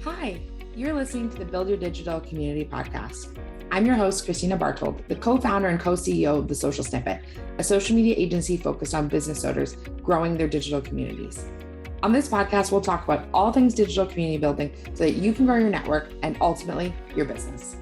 Hi, you're listening to the Build Your Digital Community podcast. I'm your host, Christina Bartold, the co-founder and co-CEO of The Social Snippet, a social media agency focused on business owners growing their digital communities. On this podcast, we'll talk about all things digital community building so that you can grow your network and ultimately your business.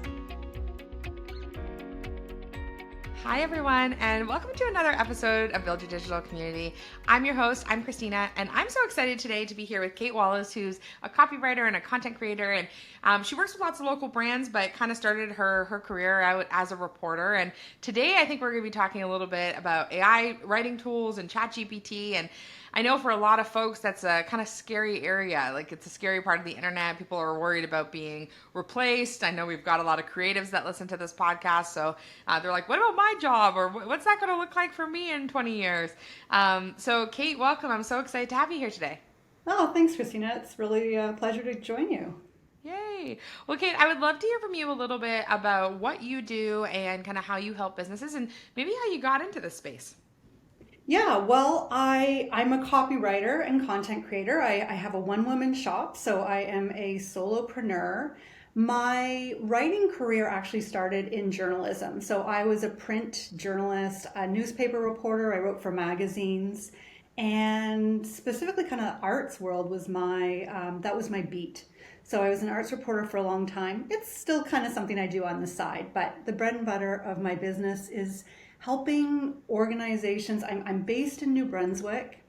Hi, everyone, and welcome to another episode of Build Your Digital Community. I'm your host, I'm Christina, and I'm so excited today to be here with Kate Wallace, who's a copywriter and a content creator, and she works with lots of local brands, but kind of started her career out as a reporter. And today, I think we're going to be talking a little bit about AI writing tools and ChatGPT, and I know for a lot of folks, that's a kind of scary area. Like, it's a scary part of the internet. People are worried about being replaced. I know we've got a lot of creatives that listen to this podcast. So they're like, what about my job? Or what's that going to look like for me in 20 years? So Kate, welcome. I'm so excited to have you here today. Oh, thanks, Christina. It's really a pleasure to join you. Yay. Well, Kate, I would love to hear from you a little bit about what you do and kind of how you help businesses and maybe how you got into this space. Yeah, well, I'm a copywriter and content creator. I have a one-woman shop, so I am a solopreneur. My writing career actually started in journalism. So I was a print journalist, a newspaper reporter. I wrote for magazines, and specifically kind of the arts world was that was my beat. So I was an arts reporter for a long time. It's still kind of something I do on the side, but the bread and butter of my business is helping organizations. I'm based in New Brunswick.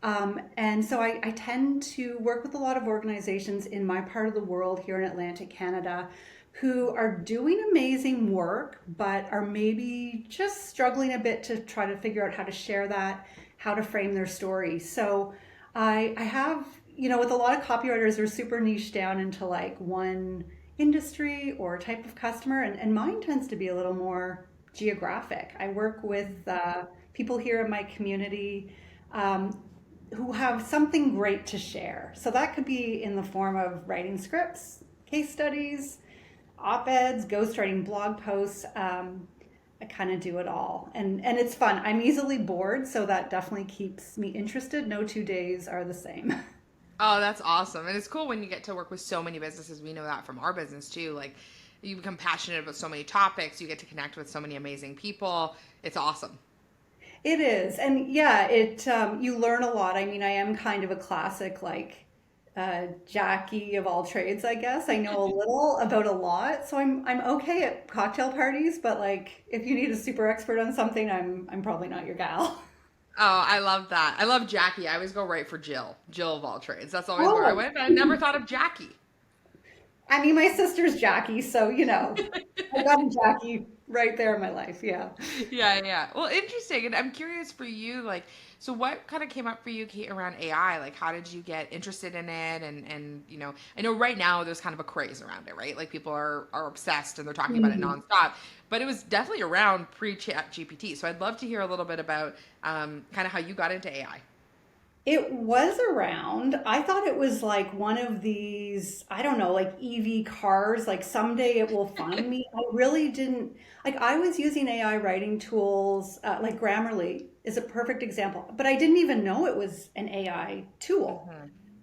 And so I tend to work with a lot of organizations in my part of the world here in Atlantic Canada who are doing amazing work, but are maybe just struggling a bit to try to figure out how to share that, how to frame their story. So I have, with a lot of copywriters, they're super niche down into like one industry or type of customer, and mine tends to be a little more geographic. I work with people here in my community who have something great to share. So that could be in the form of writing scripts, case studies, op-eds, ghostwriting blog posts. I kind of do it all. And it's fun. I'm easily bored, so that definitely keeps me interested. No 2 days are the same. Oh, that's awesome. And it's cool when you get to work with so many businesses. We know that from our business too. Like, you become passionate about so many topics, you get to connect with so many amazing people. It's awesome. It is, and yeah, it you learn a lot. I mean, I am kind of a classic like Jackie of all trades, I guess. I know a little about a lot, so I'm okay at cocktail parties, but like if you need a super expert on something, I'm probably not your gal. Oh, I love that. I love Jackie. I always go right for Jill. Jill of all trades. That's always where I Oh, went, but I never thought of Jackie. I mean, my sister's Jackie, so I got a Jackie right there in my life. Yeah. Yeah, yeah. Well, interesting. And I'm curious for you, like, so what kind of came up for you, Kate, around AI? Like, how did you get interested in it? And I know right now there's kind of a craze around it, right? Like, people are obsessed and they're talking about it Mhm. nonstop. But it was definitely around pre-chat GPT. So I'd love to hear a little bit about kind of how you got into AI. It was around. I thought it was like one of these, I don't know, like EV cars, like someday it will find me. I really didn't, like, I was using AI writing tools, like Grammarly is a perfect example, but I didn't even know it was an AI tool.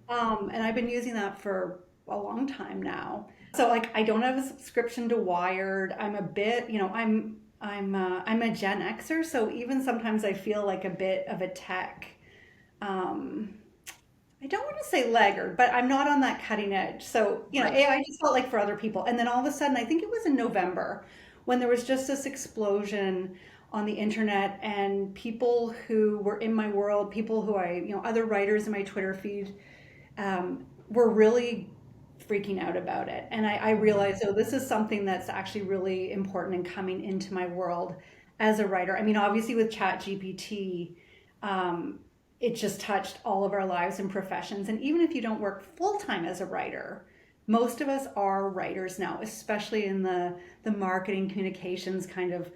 Hmm. And I've been using that for a long time now. So like I don't have a subscription to Wired. I'm a bit, I'm a Gen Xer, so even sometimes I feel like a bit of a tech um, I don't want to say laggard, but I'm not on that cutting edge. So, Right. AI just felt like for other people. And then all of a sudden, I think it was in November when there was just this explosion on the internet and people who were in my world, people who other writers in my Twitter feed, were really freaking out about it. And I realized, oh, this is something that's actually really important and coming into my world as a writer. I mean, obviously with ChatGPT, um, it just touched all of our lives and professions. And even if you don't work full time as a writer, most of us are writers now, especially in the marketing communications kind of,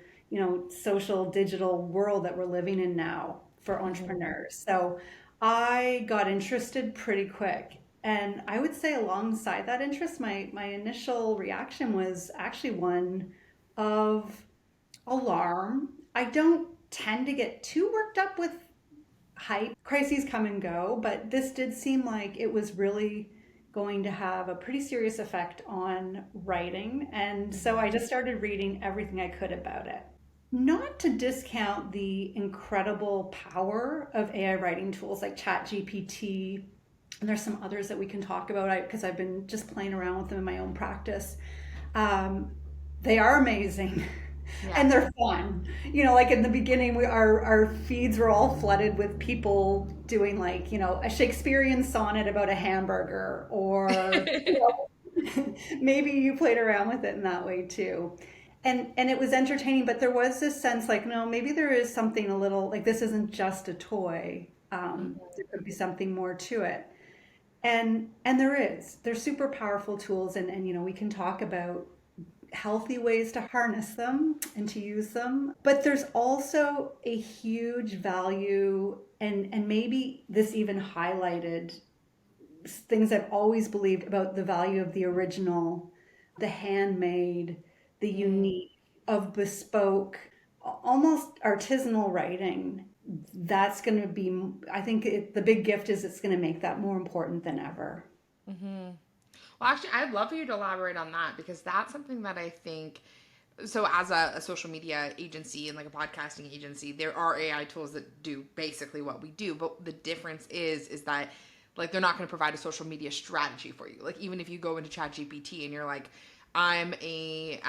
social digital world that we're living in now for Mhm. entrepreneurs. So I got interested pretty quick. And I would say alongside that interest, my initial reaction was actually one of alarm. I don't tend to get too worked up with hype. Crises come and go, but this did seem like it was really going to have a pretty serious effect on writing. And so Mhm. I just started reading everything I could about it. Not to discount the incredible power of AI writing tools like ChatGPT. And there's some others that we can talk about because I've been just playing around with them in my own practice. Um, they are amazing Yeah. and they're fun. Like in the beginning, our feeds were all flooded with people doing like, a Shakespearean sonnet about a hamburger, or maybe you played around with it in that way too. And it was entertaining, but there was this sense like, no, maybe there is something a little like this isn't just a toy. There could be something more to it. And there is. They're super powerful tools, and we can talk about healthy ways to harness them and to use them. But there's also a huge value, and maybe this even highlighted things I've always believed about the value of the original, the handmade, the Mm. unique, of bespoke, almost artisanal writing. That's going to be, I think the big gift is it's going to make that more important than ever. Mm-hmm. Well, actually, I'd love for you to elaborate on that because that's something that I think. So, as a social media agency and like a podcasting agency, there are AI tools that do basically what we do, but the difference is that like they're not going to provide a social media strategy for you. Like even if you go into ChatGPT and you're like, I'm a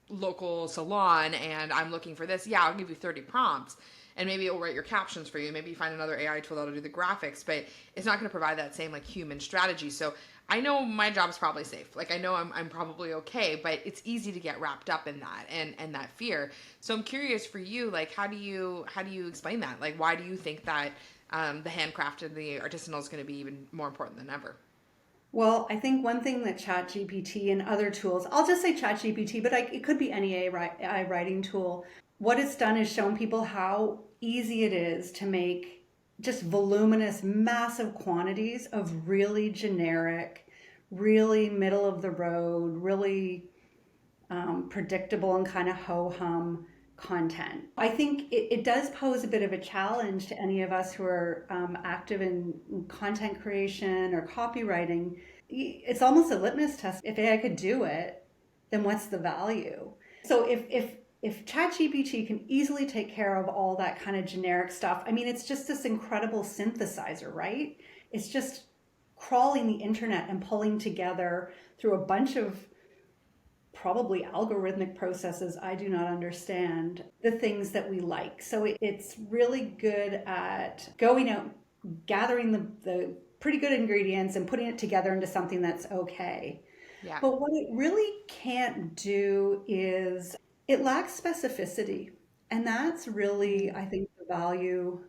local salon and I'm looking for this, yeah, I'll give you 30 prompts and maybe it'll write your captions for you. Maybe you find another AI tool that'll do the graphics, but it's not going to provide that same like human strategy. So I know my job's probably safe. Like I know I'm probably okay, but it's easy to get wrapped up in that and that fear. So I'm curious for you, like how do you explain that? Like why do you think that the handcraft and the artisanal is going to be even more important than ever? Well, I think one thing that ChatGPT and other tools, I'll just say ChatGPT, but it could be any AI writing tool. What it's done is shown people how easy it is to make just voluminous, massive quantities of really generic, really middle of the road, really predictable and kind of ho hum content. I think it does pose a bit of a challenge to any of us who are active in content creation or copywriting. It's almost a litmus test. If AI could do it, then what's the value? So if ChatGPT can easily take care of all that kind of generic stuff, I mean, it's just this incredible synthesizer, right? It's just crawling the internet and pulling together through a bunch of probably algorithmic processes I do not understand, the things that we like. So it's really good at going out, gathering the pretty good ingredients and putting it together into something that's okay. Yeah. But what it really can't do is it lacks specificity. And that's really, Mm. I think, the value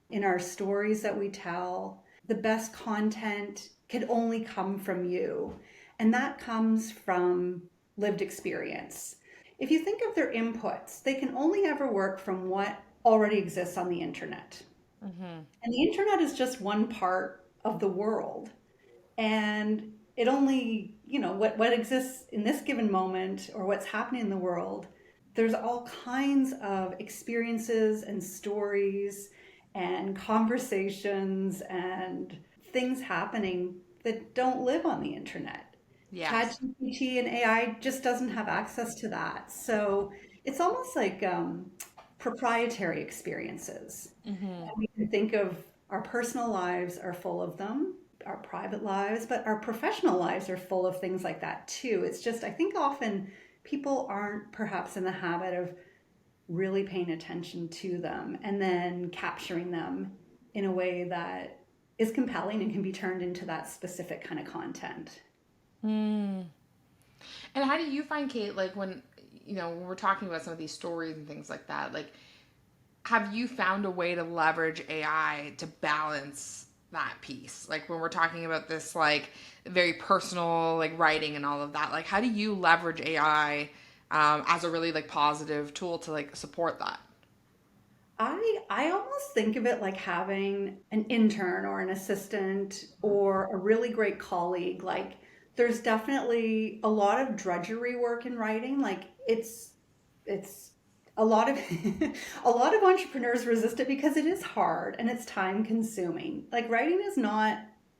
in our stories that we tell. The best content can only come from you, and that comes from lived experience. If you think of their inputs, they can only ever work from what already exists on the internet. Mm-hmm. And the internet is just one part of the world. And it only, what exists in this given moment or what's happening in the world, there's all kinds of experiences and stories and conversations and things happening that don't live on the internet. Yes. ChatGPT and AI just doesn't have access to that. So it's almost like proprietary experiences. Mm-hmm. We can think of our personal lives are full of them, our private lives, but our professional lives are full of things like that too. It's just, I think often people aren't perhaps in the habit of really paying attention to them and then capturing them in a way that is compelling and can be turned into that specific kind of content. Mm. And how do you find, Kate, like when we're talking about some of these stories and things like that, like have you found a way to leverage AI to balance that piece? Like when we're talking about this like very personal like writing and all of that, like how do you leverage AI as a really like positive tool to like support that? I almost think of it like having an intern or an assistant or a really great colleague. Like there's definitely a lot of drudgery work in writing. Like it's a lot of a lot of entrepreneurs resist it because it is hard and it's time consuming. Like writing is not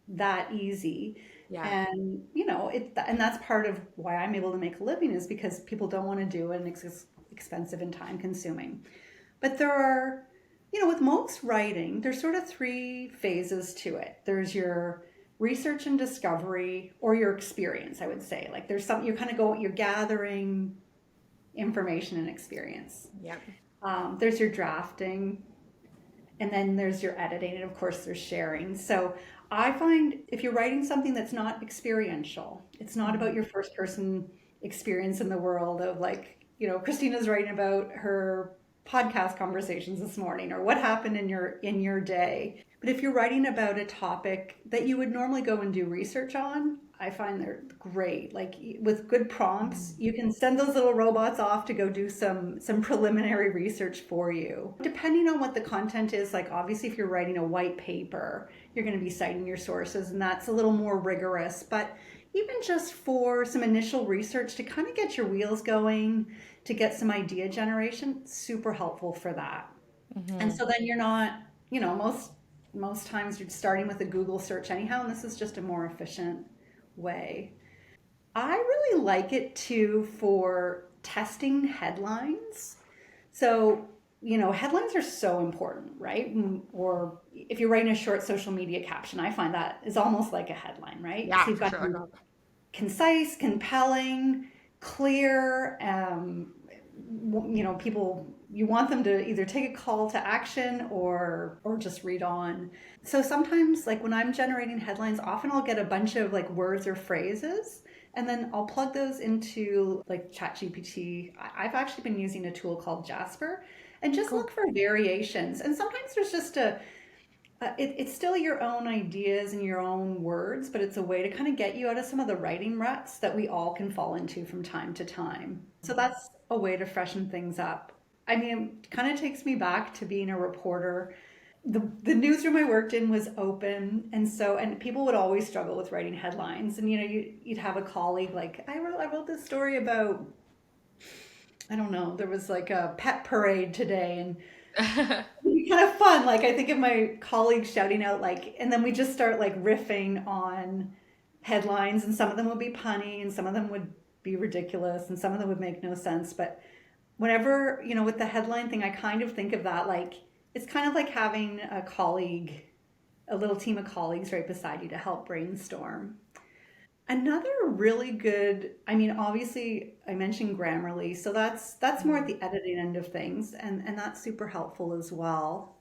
that easy. Yeah. And, and that's part of why I'm able to make a living is because people don't want to do it and it's expensive and time consuming. But there are, with most writing, there's sort of three phases to it. There's your research and discovery or your experience, I would say. Like there's something you're gathering information and experience. Yep. There's your drafting, and then there's your editing, and of course there's sharing. So I find if you're writing something that's not experiential, it's not about your first person experience in the world of like, Christina's writing about her podcast conversations this morning or what happened in your day. But if you're writing about a topic that you would normally go and do research on, I find they're great. Like with good prompts, you can send those little robots off to go do some preliminary research for you. Depending on what the content is, like obviously if you're writing a white paper, you're going to be citing your sources and that's a little more rigorous, but even just for some initial research to kind of get your wheels going, to get some idea generation, super helpful for that. And Mm-hmm. so then you're not, most times you're starting with a Google search anyhow, and this is just a more efficient way. I really like it too for testing headlines. So, headlines are so important, right? Or if you're writing a short social media caption, I find that is almost like a headline, right? So Yeah, you've for got to sure. be concise, compelling, clear. People, you want them to either take a call to action or just read on. So sometimes, like when I'm generating headlines, often I'll get a bunch of like words or phrases, and then I'll plug those into like ChatGPT. I've actually been using a tool called Jasper, and just Cool. look for variations. And sometimes there's just it's still your own ideas and your own words, but it's a way to kind of get you out of some of the writing ruts that we all can fall into from time to time. So that's a way to freshen things up. I mean, it kind of takes me back to being a reporter. The newsroom I worked in was open, and people would always struggle with writing headlines. And you'd have a colleague like, I wrote this story about, I don't know, there was like a pet parade today, and it'd be kind of fun. Like I think of my colleagues shouting out like, and then we just start like riffing on headlines, and some of them would be punny, and some of them would be ridiculous, and some of them would make no sense. But whenever with the headline thing, I kind of think of that like it's kind of like having a colleague, a little team of colleagues right beside you to help brainstorm. Another really good, I mean, obviously I mentioned Grammarly, so that's more at the editing end of things, and that's super helpful as well.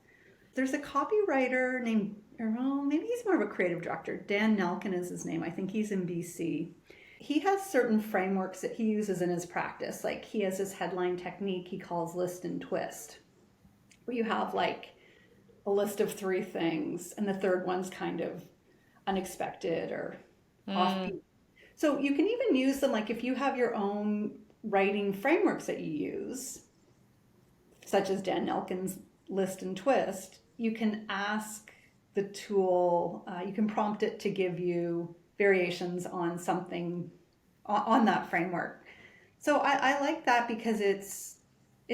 There's a copywriter named, or well, maybe he's more of a creative director. Dan Nelkin is his name. I think he's in BC. He has certain frameworks that he uses in his practice. Like he has his headline technique he calls list and twist, where you have like a list of three things, and the third one's kind of unexpected or Mm. offbeat. So you can even use them like if you have your own writing frameworks that you use, such as Dan Nelken's list and twist, you can ask the tool, you can prompt it to give you variations on something on that framework. So I like that because it's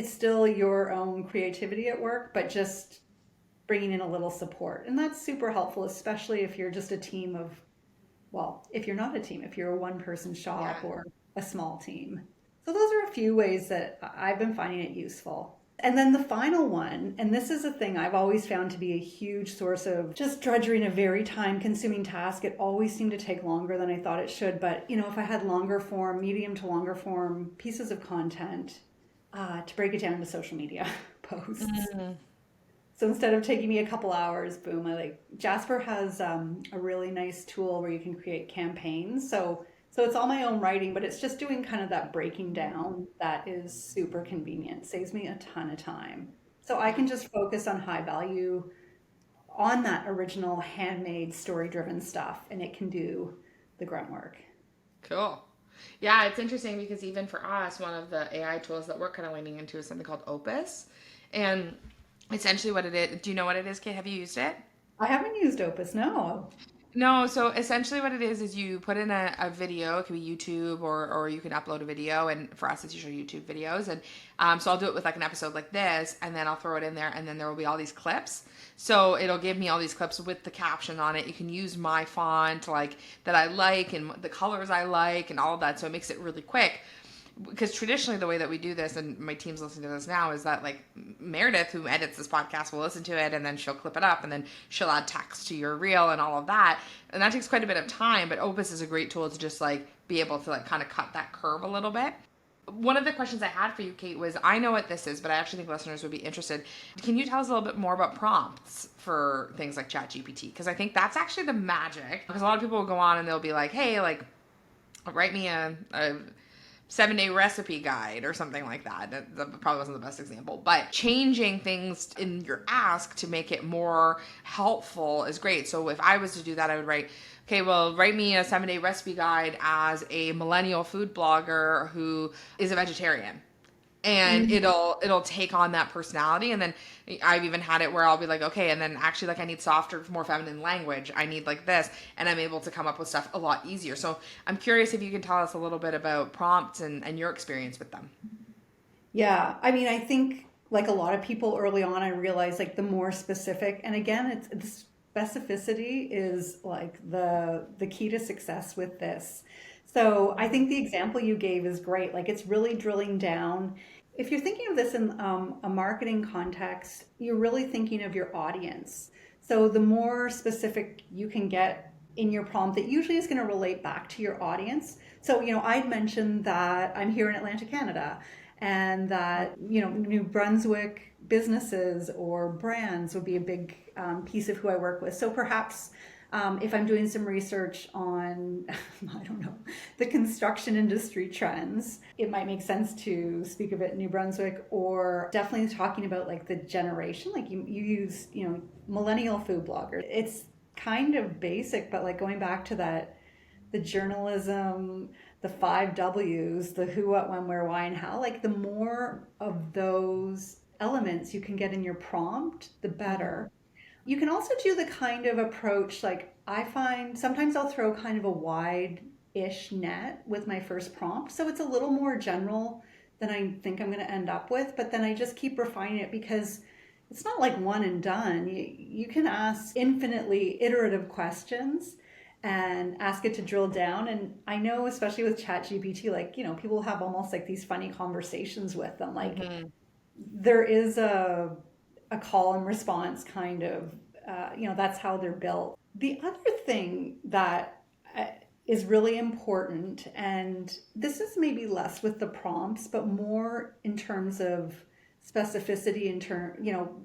still your own creativity at work, but just bringing in a little support. And that's super helpful, especially if you're just a team of, well, if you're not a team, if you're a one person shop Yeah. or a small team. So those are a few ways that I've been finding it useful. And then the final one, and this is a thing I've always found to be a huge source of just drudgery and a very time consuming task. It always seemed to take longer than I thought it should. But, if I had longer form, medium to longer form pieces of content, to break it down to social media posts. Mm. So instead of taking me a couple hours, boom, I like Jasper has a really nice tool where you can create campaigns. So it's all my own writing, but it's just doing kind of that breaking down that is super convenient. Saves me a ton of time. So I Yeah. can just focus on high value on that original handmade story driven stuff and it can do the grunt work. Cool. Yeah, it's interesting because even for us, one of the AI tools that we're kind of leaning into is something called Opus. And essentially what it is, do you know what it is, Kate? Have you used it? I haven't used Opus, no. No, so essentially what it is you put in a video. It could be YouTube or you can upload a video. And for us, it's usually YouTube videos. And so I'll do it with like an episode like this, and then I'll throw it in there, and then there will be all these clips. So it'll give me all these clips with the caption on it. You can use my font like that I like and the colors I like and all of that. So it makes it really quick, because traditionally the way that we do this, and my team's listening to this now, is that like Meredith, who edits this podcast, will listen to it and then she'll clip it up and then she'll add text to your reel and all of that, and that takes quite a bit of time. But Opus is a great tool to just like be able to like kind of cut that curve a little bit. One of the questions I had for you, Kate, was I know what this is, but I actually think listeners would be interested. Can you tell us a little bit more about prompts for things like ChatGPT? Because I think that's actually the magic. Because a lot of people will go on and they'll be like, hey, like, write me a 7-day recipe guide or something like that. That probably wasn't the best example, but changing things in your ask to make it more helpful is great. So if I was to do that, I would write, okay, well, write me a 7-day recipe guide as a millennial food blogger who is a vegetarian. And it'll take on that personality. And then I've even had it where I'll be like, okay, and then actually like I need softer, more feminine language, I need like this, and I'm able to come up with stuff a lot easier. So I'm curious if you can tell us a little bit about prompts and your experience with them. Yeah, I mean, I think like a lot of people early on, I realized like the more specific, and again, it's specificity is like the key to success with this. So I think the example you gave is great. Like it's really drilling down. If you're thinking of this in a marketing context, you're really thinking of your audience. So the more specific you can get in your prompt, that usually is going to relate back to your audience. So, I'd mentioned that I'm here in Atlanta, Canada, and that, New Brunswick businesses or brands would be a big piece of who I work with. So perhaps if I'm doing some research on, I don't know, the construction industry trends, it might make sense to speak of it in New Brunswick, or definitely talking about like the generation, like you use, millennial food blogger. It's kind of basic, but like going back to that, the journalism, the 5 Ws, the who, what, when, where, why, and how, like the more of those elements you can get in your prompt, the Mm-hmm. better. You can also do the kind of approach, like I find sometimes I'll throw kind of a wide-ish net with my first prompt. So it's a little more general than I think I'm going to end up with, but then I just keep refining it because it's not like one and done. You can ask infinitely iterative questions and ask it to drill down. And I know, especially with ChatGPT, like, people have almost like these funny conversations with them. Like, Mm-hmm. there is a call and response kind of, that's how they're built. The other thing that is really important, and this is maybe less with the prompts, but more in terms of specificity in turn,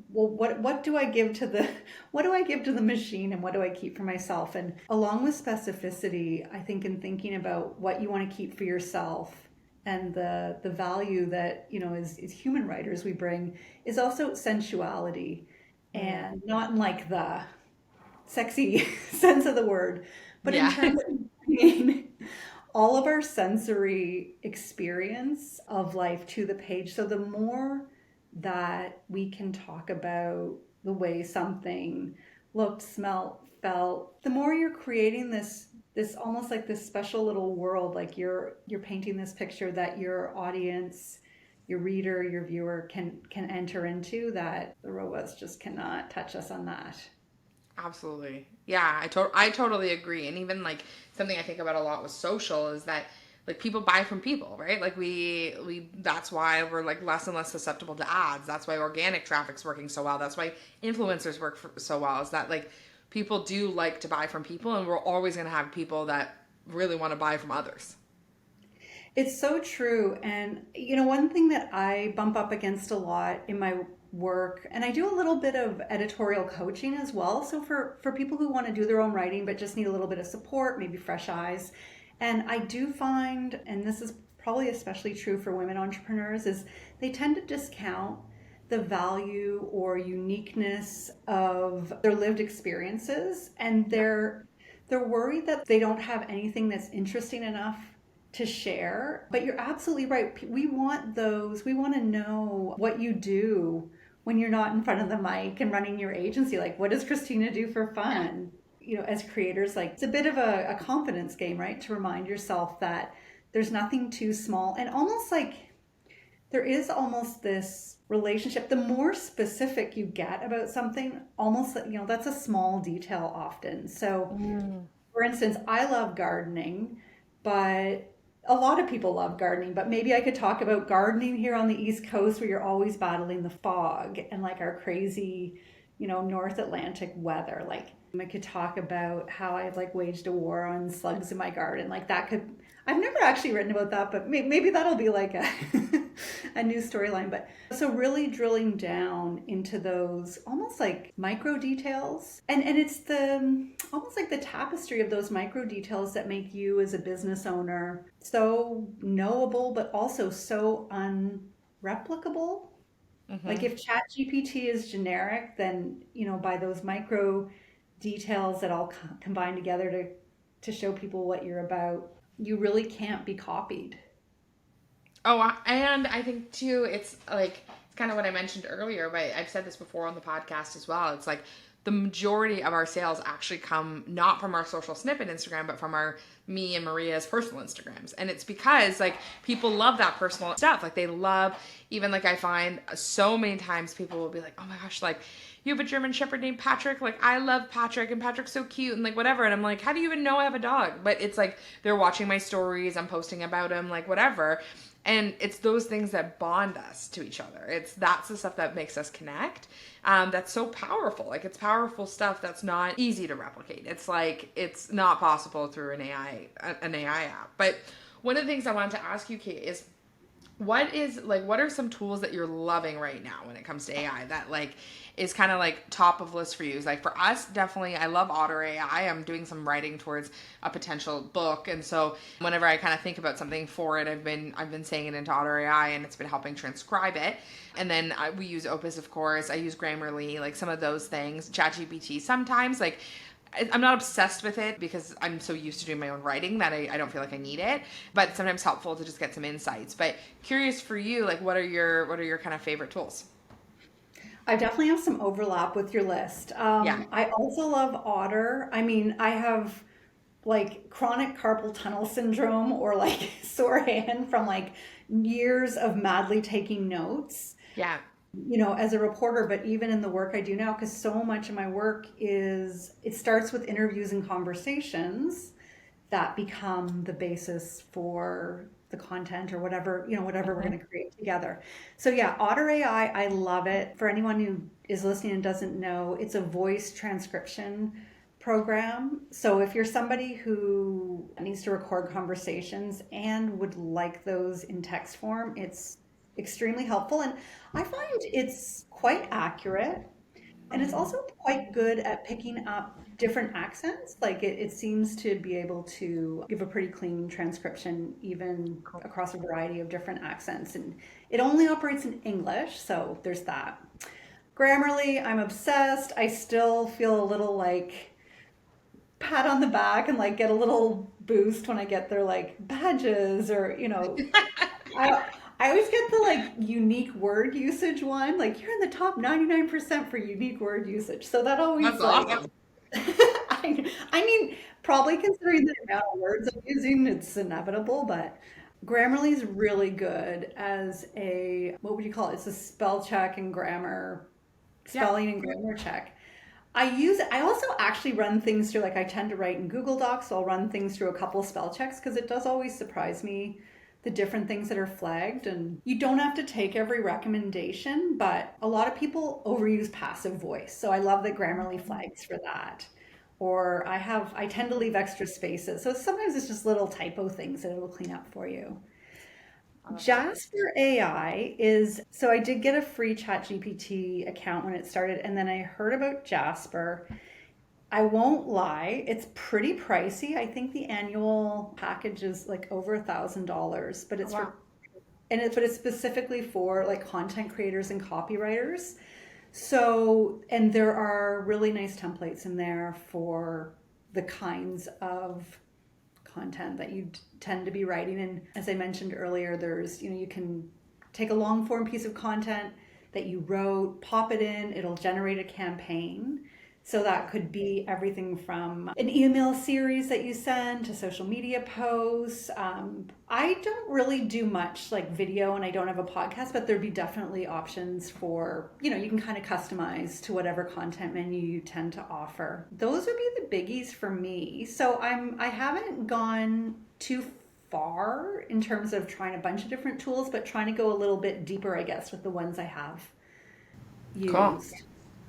well, what do I give to the what do I give to the machine and what do I keep for myself? And along with specificity, I think in thinking about what you want to keep for yourself and the value that as human writers we bring is also sensuality, Mm-hmm. and not in like the sexy sense of the word, but in Yeah. terms of bringing all of our sensory experience of life to the page. So the more that we can talk about the way something looked, smelt, felt, the more you're creating this almost like this special little world, like you're painting this picture that your audience, your reader, your viewer can enter into, that the robots just cannot touch us on that. Absolutely. Yeah, I totally agree. And even like something I think about a lot with social is that like people buy from people, right? Like we that's why we're like less and less susceptible to ads. That's why organic traffic's working so well. That's why influencers work so well. Is that like people do like to buy from people, and we're always going to have people that really want to buy from others. It's so true. And, one thing that I bump up against a lot in my work, and I do a little bit of editorial coaching as well. So for people who want to do their own writing, but just need a little bit of support, maybe fresh eyes. And I do find, and this is probably especially true for women entrepreneurs, is they tend to discount the value or uniqueness of their lived experiences, and Yeah. they're worried that they don't have anything that's interesting enough to share. But you're absolutely right. We want those. We want to know what you do when you're not in front of the mic and running your agency. Like, what does Christina do for Yeah. fun? as creators, like it's a bit of a confidence game, right? To remind yourself that there's nothing too small, and almost like there is almost this relationship. The more specific you get about something, almost, that's a small detail often. So, Mm. for instance, I love gardening, but a lot of people love gardening, but maybe I could talk about gardening here on the East Coast where you're always battling the fog and like our crazy, North Atlantic weather. Like I could talk about how I've like waged a war on slugs in my garden. Like that could, I've never actually written about that, but maybe that'll be like a a new storyline. But so really drilling down into those almost like micro details. And it's the almost like the tapestry of those micro details that make you as a business owner so knowable, but also so unreplicable. Like Hmm. if ChatGPT is generic, then, by those micro details that all combine together to show people what you're about, you really can't be copied. Oh, and I think too, it's like it's kind of what I mentioned earlier, but I've said this before on the podcast as well. It's like the majority of our sales actually come not from our social snippet Instagram, but from our me and Maria's personal Instagrams. And it's because like people love that personal stuff. Like they love, even like I find so many times people will be like, oh my gosh, like you have a German Shepherd named Patrick. Like I love Patrick and Patrick's so cute and like whatever. And I'm like, how do you even know I have a dog? But it's like they're watching my stories, I'm posting about him, like whatever. And it's those things that bond us to each other. That's the stuff that makes us connect. That's so powerful. Like it's powerful stuff that's not easy to replicate. It's like it's not possible through an AI app. But one of the things I wanted to ask you, Kate, is what are some tools that you're loving right now when it comes to AI that like is kind of like top of list for you? Like for us, definitely I love Otter AI. I'm doing some writing towards a potential book, and so whenever I kind of think about something for it, I've been saying it into Otter AI, and it's been helping transcribe it. And then we use Opus, of course. I use Grammarly, like some of those things. ChatGPT sometimes, like I'm not obsessed with it because I'm so used to doing my own writing that I don't feel like I need it. But it's sometimes helpful to just get some insights. But curious for you, like what are your kind of favorite tools? I definitely have some overlap with your list. Yeah. I also love Otter. I mean, I have like chronic carpal tunnel syndrome or like sore hand from like years of madly taking notes, Yeah. as a reporter, but even in the work I do now, because so much of my work it starts with interviews and conversations that become the basis for the content or whatever we're Mhm. going to create together. So yeah, Otter AI, I love it. For anyone who is listening and doesn't know, it's a voice transcription program. So if you're somebody who needs to record conversations and would like those in text form, it's extremely helpful. And I find it's quite accurate. And it's Mhm. also quite good at picking up different accents. Like it seems to be able to give a pretty clean transcription, even Cool. across a variety of different accents. And it only operates in English, so there's that. Grammarly, I'm obsessed. I still feel a little like pat on the back and like get a little boost when I get their like badges or, I I always get the like unique word usage one. Like you're in the top 99% for unique word usage. So that That's always like awesome. I mean, probably considering the amount of words I'm using, it's inevitable, but Grammarly is really good as a what would you call it? It's a spell check and grammar, Yep. spelling and grammar check. I also actually run things through, like I tend to write in Google Docs, so I'll run things through a couple of spell checks because it does always surprise me the different things that are flagged. And you don't have to take every recommendation, but a lot of people overuse passive voice. So I love that Grammarly flags for that. Or I tend to leave extra spaces. So sometimes it's just little typo things that it'll clean up for you. I love that. Jasper AI is so I did get a free ChatGPT account when it started, and then I heard about Jasper. I won't lie, it's pretty pricey. I think the annual package is like over $1,000, but Oh, it's wow. for and it but it's specifically for like content creators and copywriters. So, and there are really nice templates in there for the kinds of content that you tend to be writing. And as I mentioned earlier, you can take a long form piece of content that you wrote, pop it in, it'll generate a campaign. So that could be everything from an email series that you send to social media posts. I don't really do much like video and I don't have a podcast, but there'd be definitely options for, you can kind of customize to whatever content menu you tend to offer. Those would be the biggies for me. So I haven't gone too far in terms of trying a bunch of different tools, but trying to go a little bit deeper, I guess, with the ones I have Cool. used.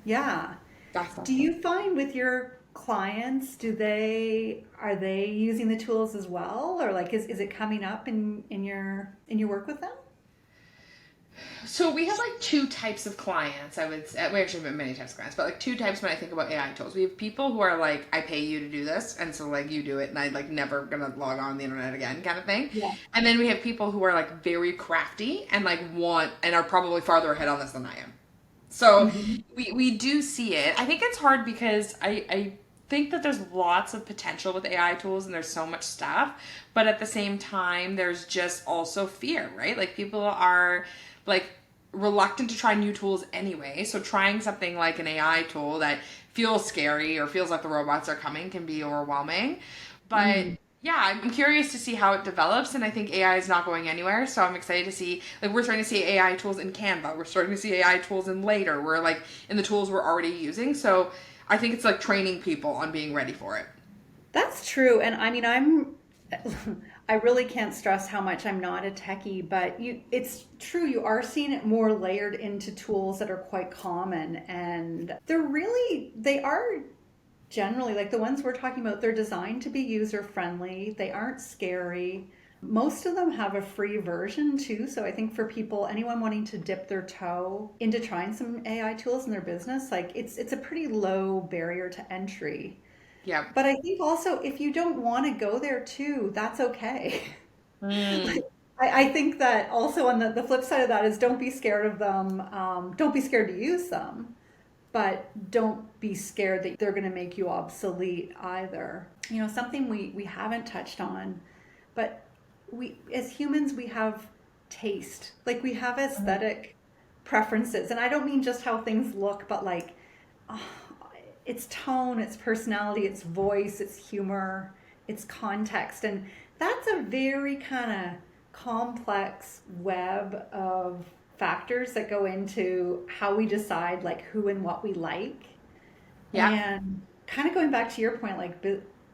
Yeah. That's Do awesome. you find with your clients, are they using the tools as well? Or like is it coming up in your work with them? So we have like two types of clients. I would say we actually have many types of clients, but like two types when I think about AI tools. We have people who are like, I pay you to do this, and so like you do it, and I like never gonna log on the internet again, kind of thing. Yeah. And then we have people who are like very crafty and like want and are probably farther ahead on this than I am. So Hmm. we do see it. I think it's hard because I think that there's lots of potential with AI tools and there's so much stuff, but at the same time there's just also fear, right? Like people are like reluctant to try new tools anyway. So trying something like an AI tool that feels scary or feels like the robots are coming can be overwhelming. But Mm. yeah, I'm curious to see how it develops, and I think AI is not going anywhere. So I'm excited to see, like, we're starting to see AI tools in Canva. We're starting to see AI tools in Later. We're like in the tools we're already using. So I think it's like training people on being ready for it. That's true. And I mean, I really can't stress how much I'm not a techie, but it's true. You are seeing it more layered into tools that are quite common. And they are generally like the ones we're talking about, they're designed to be user friendly. They aren't scary. Most of them have a free version too. So I think for people, anyone wanting to dip their toe into trying some AI tools in their business, like it's a pretty low barrier to entry. Yeah. But I think also if you don't want to go there too, that's okay. Mm. Like, I think that also on the flip side of that is don't be scared of them. Don't be scared to use them, but don't be scared that they're going to make you obsolete either. Something we haven't touched on, but we as humans we have taste. Like we have aesthetic preferences, and I don't mean just how things look, but like oh, its tone, its personality, its voice, its humor, its context. And that's a very kind of complex web of factors that go into how we decide like who and what we like. Yeah. And kind of going back to your point, like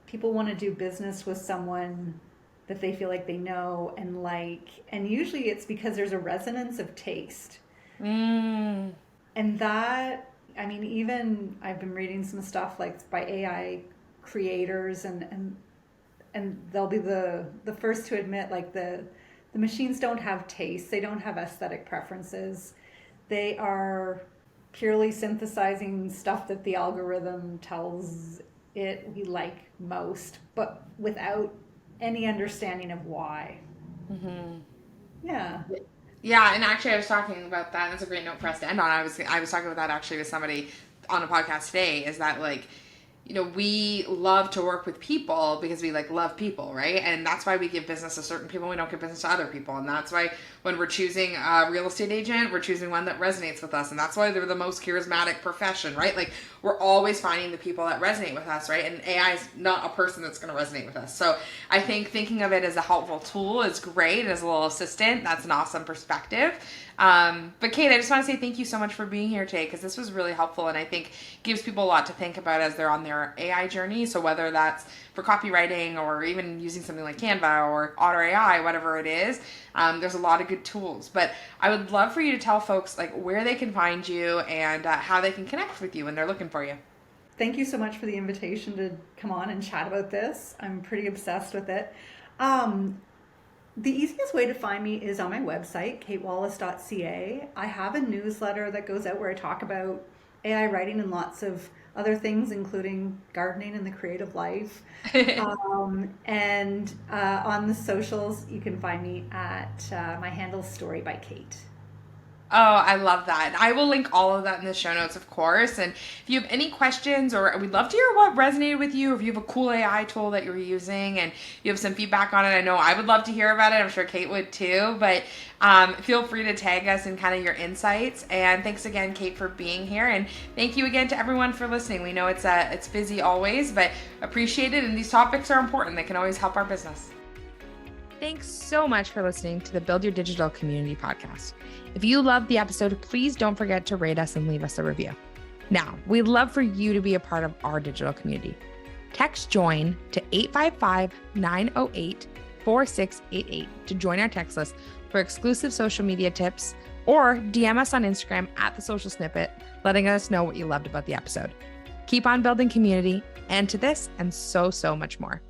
people want to do business with someone that they feel like they know and like. And usually it's because there's a resonance of taste. Mm. And that, I mean, even I've been reading some stuff like by AI creators and they'll be the first to admit like the machines don't have taste. They don't have aesthetic preferences. They are purely synthesizing stuff that the algorithm tells it we like most, but without any understanding of why. Yeah. Yeah, and actually, I was talking about that. And that's a great note for us to end on. I was talking about that actually with somebody on a podcast today. Is that like, we love to work with people because we like love people, right? And that's why we give business to certain people. We don't give business to other people, and that's why when we're choosing a real estate agent, we're choosing one that resonates with us, and that's why they're the most charismatic profession, right? Like we're always finding the people that resonate with us, right? And AI is not a person that's going to resonate with us. So I think thinking of it as a helpful tool is great. As a little assistant, that's an awesome perspective. But Kate, I just want to say thank you so much for being here today because this was really helpful and I think gives people a lot to think about as they're on their AI journey. So whether that's for copywriting or even using something like Canva or Otter AI, whatever it is, there's a lot of good tools. But I would love for you to tell folks like where they can find you and how they can connect with you when they're looking for you. Thank you so much for the invitation to come on and chat about this. I'm pretty obsessed with it. Um, The easiest way to find me is on my website, katewallace.ca. I have a newsletter that goes out where I talk about AI writing and lots of other things, including gardening and the creative life. And on the socials, you can find me at my handle Story by Kate. Oh, I love that. I will link all of that in the show notes, of course. And if you have any questions, or we'd love to hear what resonated with you, if you have a cool AI tool that you're using and you have some feedback on it, I know I would love to hear about it. I'm sure Kate would too. But feel free to tag us in kind of your insights. And thanks again, Kate, for being here. And thank you again to everyone for listening. We know it's busy always, but appreciate it. And these topics are important. They can always help our business. Thanks so much for listening to the Build Your Digital Community podcast. If you loved the episode, please don't forget to rate us and leave us a review. Now, we'd love for you to be a part of our digital community. Text JOIN to 855-908-4688 to join our text list for exclusive social media tips, or DM us on Instagram at The Social Snippet, letting us know what you loved about the episode. Keep on building community, and to this and so much more.